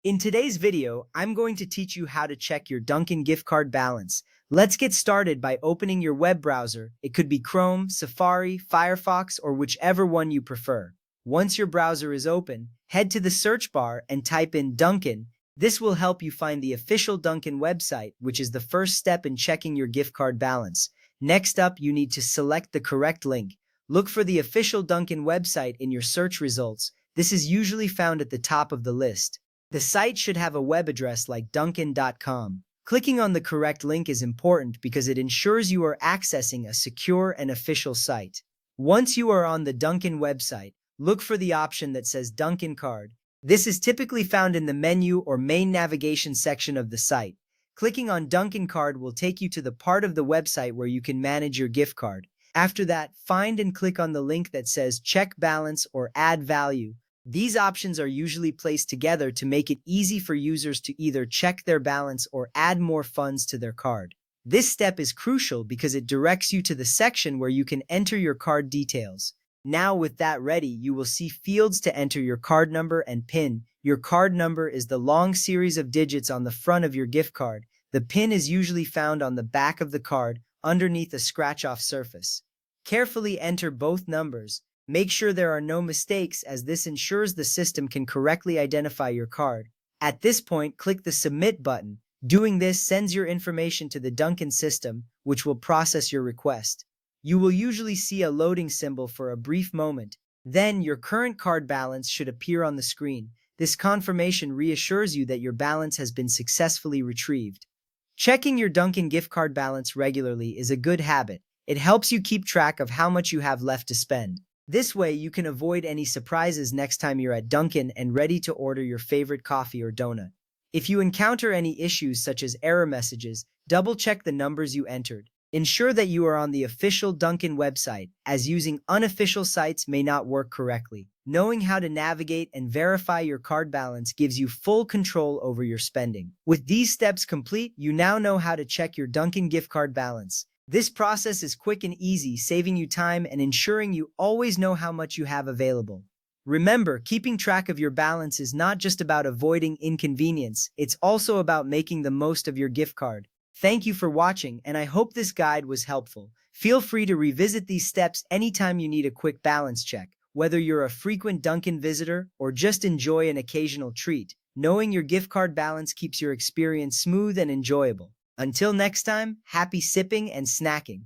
In today's video, I'm going to teach you how to check your Dunkin' gift card balance. Let's get started by opening your web browser. It could be Chrome, Safari, Firefox, or whichever one you prefer. Once your browser is open, head to the search bar and type in Dunkin'. This will help you find the official Dunkin' website, which is the first step in checking your gift card balance. Next up, you need to select the correct link. Look for the official Dunkin' website in your search results. This is usually found at the top of the list. The site should have a web address like dunkin.com. Clicking on the correct link is important because it ensures you are accessing a secure and official site. Once you are on the Dunkin' website, look for the option that says Dunkin' Card. This is typically found in the menu or main navigation section of the site. Clicking on Dunkin' Card will take you to the part of the website where you can manage your gift card. After that, find and click on the link that says Check Balance or Add Value. These options are usually placed together to make it easy for users to either check their balance or add more funds to their card. This step is crucial because it directs you to the section where you can enter your card details. Now with that ready, you will see fields to enter your card number and PIN. Your card number is the long series of digits on the front of your gift card. The PIN is usually found on the back of the card, underneath a scratch-off surface. Carefully enter both numbers. Make sure there are no mistakes as this ensures the system can correctly identify your card. At this point, click the Submit button. Doing this sends your information to the Dunkin' system, which will process your request. You will usually see a loading symbol for a brief moment. Then, your current card balance should appear on the screen. This confirmation reassures you that your balance has been successfully retrieved. Checking your Dunkin' gift card balance regularly is a good habit. It helps you keep track of how much you have left to spend. This way, you can avoid any surprises next time you're at Dunkin' and ready to order your favorite coffee or donut. If you encounter any issues such as error messages, double-check the numbers you entered. Ensure that you are on the official Dunkin' website, as using unofficial sites may not work correctly. Knowing how to navigate and verify your card balance gives you full control over your spending. With these steps complete, you now know how to check your Dunkin' gift card balance. This process is quick and easy, saving you time and ensuring you always know how much you have available. Remember, keeping track of your balance is not just about avoiding inconvenience, it's also about making the most of your gift card. Thank you for watching, and I hope this guide was helpful. Feel free to revisit these steps anytime you need a quick balance check. Whether you're a frequent Dunkin' visitor or just enjoy an occasional treat, knowing your gift card balance keeps your experience smooth and enjoyable. Until next time, happy sipping and snacking.